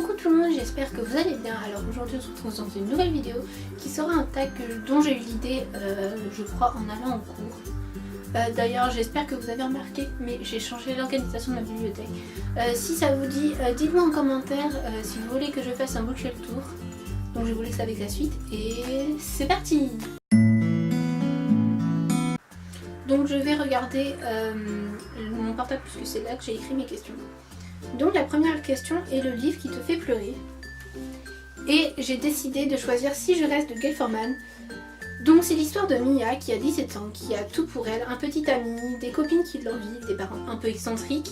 Coucou tout le monde, j'espère que vous allez bien. Alors aujourd'hui on se retrouve dans une nouvelle vidéo qui sera un tag dont j'ai eu l'idée je crois en allant en cours. D'ailleurs j'espère que vous avez remarqué mais j'ai changé l'organisation de ma bibliothèque. Si ça vous dit, dites-moi en commentaire si vous voulez que je fasse un bookshelf tour. Donc je vous laisse avec la suite et c'est parti. Donc je vais regarder mon portable puisque c'est là que j'ai écrit mes questions. Donc la première question est le livre qui te fait pleurer. Et j'ai décidé de choisir Si je reste de Gail Forman. Donc c'est l'histoire de Mia qui a 17 ans, qui a tout pour elle, un petit ami, des copines qui l'envient, des parents un peu excentriques,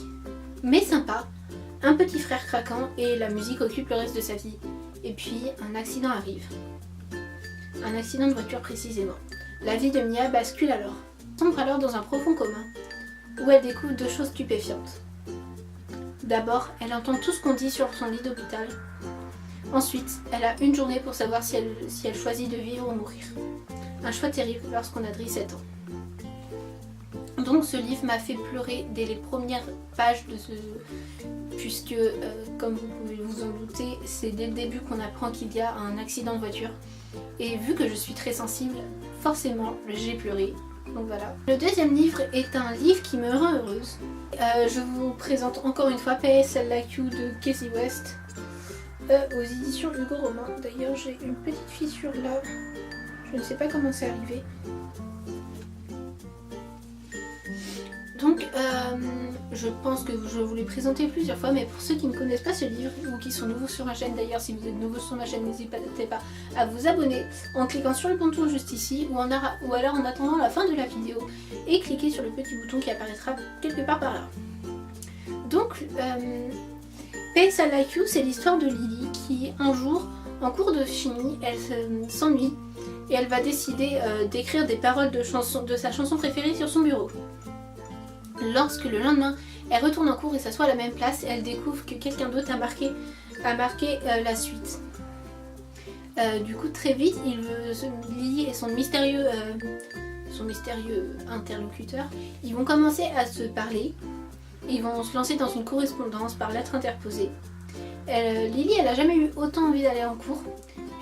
mais sympas, un petit frère craquant et la musique occupe le reste de sa vie. Et puis un accident arrive. Un accident de voiture précisément. La vie de Mia bascule alors. Sombre alors dans un profond coma, où elle découvre deux choses stupéfiantes. D'abord, elle entend tout ce qu'on dit sur son lit d'hôpital. Ensuite, elle a une journée pour savoir si elle choisit de vivre ou mourir. Un choix terrible lorsqu'on a 17 ans. Donc ce livre m'a fait pleurer dès les premières pages de ce... Puisque, comme vous pouvez vous en douter, c'est dès le début qu'on apprend qu'il y a un accident de voiture. Et vu que je suis très sensible, forcément, j'ai pleuré. Donc voilà. Le deuxième livre est un livre qui me rend heureuse. Je vous présente encore une fois PS I Like You de Casey West aux éditions Hugo Roman. D'ailleurs j'ai une petite fissure là, je ne sais pas comment c'est arrivé. Donc je pense que je vous l'ai présenté plusieurs fois, mais pour ceux qui ne connaissent pas ce livre ou qui sont nouveaux sur ma chaîne, d'ailleurs si vous êtes nouveau sur ma chaîne, n'hésitez pas à vous abonner en cliquant sur le bouton juste ici ou alors en attendant la fin de la vidéo et cliquez sur le petit bouton qui apparaîtra quelque part par là. Donc PS I Like You, c'est l'histoire de Lily qui un jour en cours de chimie elle s'ennuie et elle va décider d'écrire des paroles de sa chanson préférée sur son bureau. Lorsque le lendemain, elle retourne en cours et s'assoit à la même place, elle découvre que quelqu'un d'autre a marqué la suite. Du coup, très vite, Lily et son mystérieux interlocuteur, ils vont commencer à se parler. Ils vont se lancer dans une correspondance par lettre interposée. Lily, elle n'a jamais eu autant envie d'aller en cours,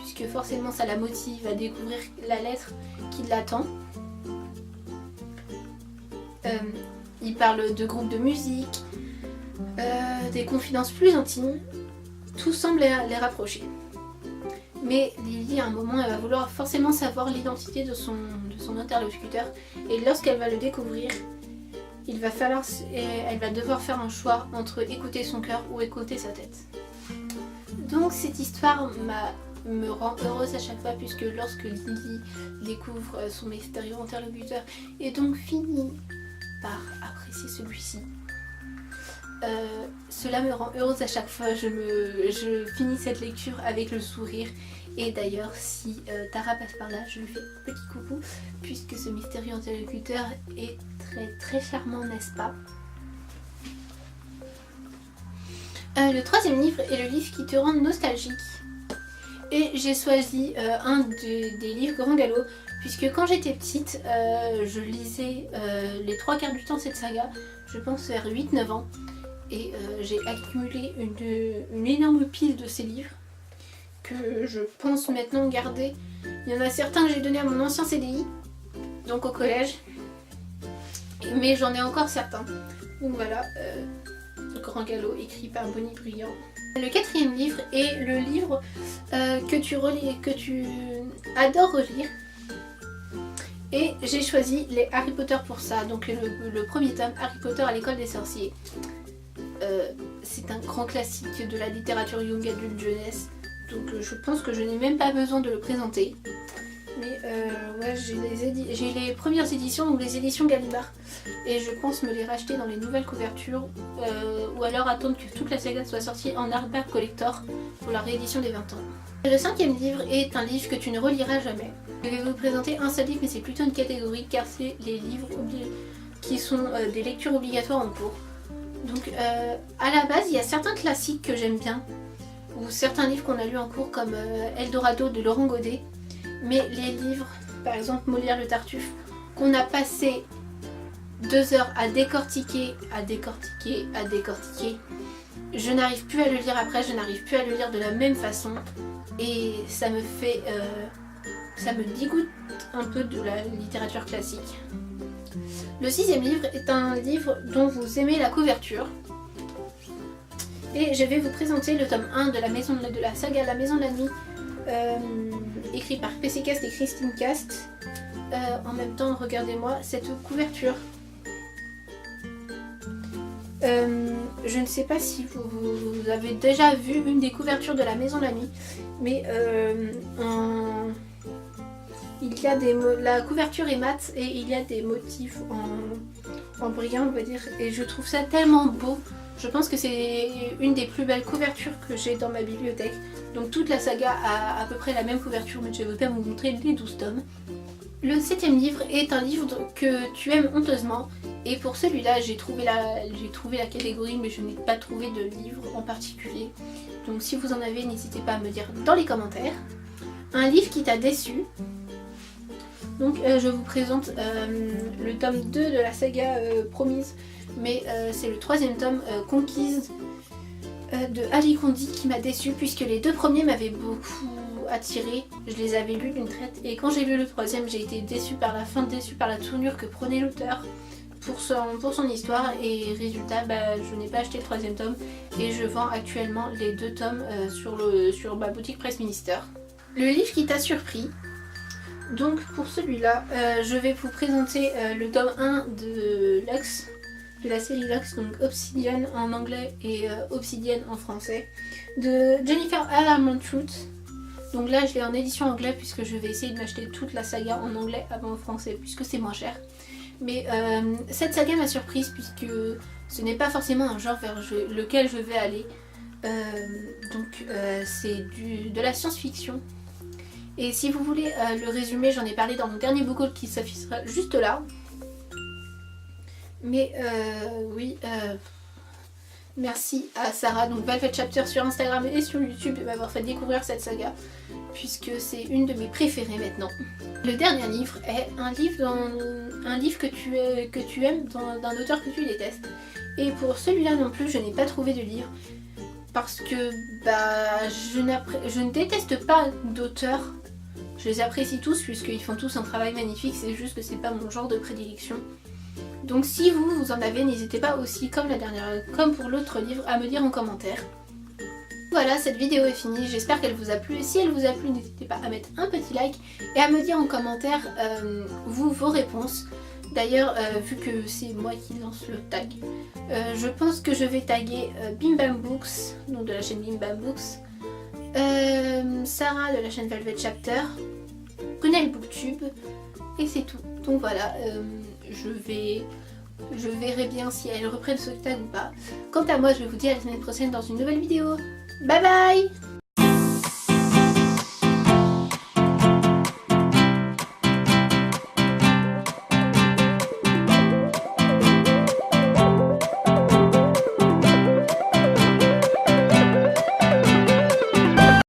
puisque forcément ça la motive à découvrir la lettre qui l'attend. Ils parlent de groupes de musique, des confidences plus intimes, tout semble les rapprocher. Mais Lily, à un moment, elle va vouloir forcément savoir l'identité de son interlocuteur, et lorsqu'elle va le découvrir, elle va devoir faire un choix entre écouter son cœur ou écouter sa tête. Donc cette histoire me rend heureuse à chaque fois, puisque lorsque Lily découvre son mystérieux interlocuteur et donc finit par apprécier celui-ci, cela me rend heureuse à chaque fois. Je finis cette lecture avec le sourire. Et d'ailleurs, si Tara passe par là, je lui fais un petit coucou, puisque ce mystérieux interlocuteur est très très charmant, n'est-ce pas? Le troisième livre est le livre qui te rend nostalgique. Et j'ai choisi un des livres Grand Galop, puisque quand j'étais petite, je lisais les trois quarts du temps cette saga, je pense vers 8-9 ans. Et j'ai accumulé une énorme pile de ces livres que je pense maintenant garder. Il y en a certains que j'ai donné à mon ancien CDI, donc au collège, mais j'en ai encore certains. Donc voilà, Grand Galop écrit par Bonnie Brillant. Le quatrième livre est le livre que tu adores relire. Et j'ai choisi les Harry Potter pour ça, donc le premier tome, Harry Potter à l'école des sorciers. C'est un grand classique de la littérature young adulte jeunesse, donc je pense que je n'ai même pas besoin de le présenter. Mais ouais, j'ai les premières éditions, donc les éditions Gallimard, et je pense me les racheter dans les nouvelles couvertures, ou alors attendre que toute la saga soit sortie en hardback collector pour la réédition des 20 ans. Le cinquième livre est un livre que tu ne reliras jamais. Je vais vous présenter un seul livre, mais c'est plutôt une catégorie, car c'est les livres qui sont des lectures obligatoires en cours. Donc à la base, il y a certains classiques que j'aime bien, ou certains livres qu'on a lus en cours comme Eldorado de Laurent Godet, mais les livres, par exemple Molière le Tartuffe, qu'on a passé 2 heures à décortiquer, je n'arrive plus à le lire après, je n'arrive plus à le lire de la même façon et ça me fait... ça me dégoûte un peu de la littérature classique. Le 6e livre est un livre dont vous aimez la couverture. Et je vais vous présenter le tome 1 de la saga La Maison de la Nuit, écrit par PC Cast et Christine Cast. En même temps, regardez-moi cette couverture. Je ne sais pas si vous avez déjà vu une des couvertures de La Maison de la Nuit, mais la couverture est mate et il y a des motifs en brillant, on va dire, et je trouve ça tellement beau. Je pense que c'est une des plus belles couvertures que j'ai dans ma bibliothèque. Donc toute la saga a à peu près la même couverture, mais je vais pas vous montrer les 12 tomes. Le 7e livre est un livre que tu aimes honteusement, et pour celui-là j'ai trouvé la catégorie, mais je n'ai pas trouvé de livre en particulier. Donc si vous en avez, n'hésitez pas à me dire dans les commentaires. Un livre qui t'a déçu. Donc je vous présente le tome 2 de la saga Promise, mais c'est le 3e tome, Conquise, de Ali Kondi, qui m'a déçu puisque les 2 premiers m'avaient beaucoup attiré. Je les avais lus d'une traite et quand j'ai lu le 3e, j'ai été déçue par la fin, déçue par la tournure que prenait l'auteur pour son histoire, et résultat, je n'ai pas acheté le 3e tome et je vends actuellement les 2 tomes sur ma boutique Presse Minister. Le livre qui t'a surpris. Donc pour celui-là, je vais vous présenter le tome 1 de Lux, de la série Lux, donc Obsidian en anglais et Obsidian en français, de Jennifer Armentrout. Donc là je l'ai en édition anglaise puisque je vais essayer de m'acheter toute la saga en anglais avant en français puisque c'est moins cher. Mais cette saga m'a surprise puisque ce n'est pas forcément un genre vers lequel je vais aller. C'est de la science-fiction. Et si vous voulez le résumé, j'en ai parlé dans mon dernier book haul qui s'affichera juste là. Mais oui, merci à Sarah, donc Velvet Chapter sur Instagram et sur YouTube, de m'avoir fait découvrir cette saga, puisque c'est une de mes préférées maintenant. Le dernier livre est un livre que tu aimes d'un auteur que tu détestes. Et pour celui-là non plus, je n'ai pas trouvé de livre. Parce que je ne déteste pas d'auteurs. Je les apprécie tous puisqu'ils font tous un travail magnifique, c'est juste que c'est pas mon genre de prédilection. Donc si vous en avez, n'hésitez pas aussi, comme pour l'autre livre, à me dire en commentaire. Voilà, cette vidéo est finie, j'espère qu'elle vous a plu. Si elle vous a plu, n'hésitez pas à mettre un petit like et à me dire en commentaire vos réponses. D'ailleurs, vu que c'est moi qui lance le tag, je pense que je vais taguer Bim Bam Books, donc de la chaîne Bim Bam Books, Sarah de la chaîne Velvet Chapter, Prunelle Booktube, et c'est tout. Donc voilà, je verrai bien si elles reprennent ce tag ou pas. Quant à moi, je vous dis à la semaine prochaine dans une nouvelle vidéo. Bye bye!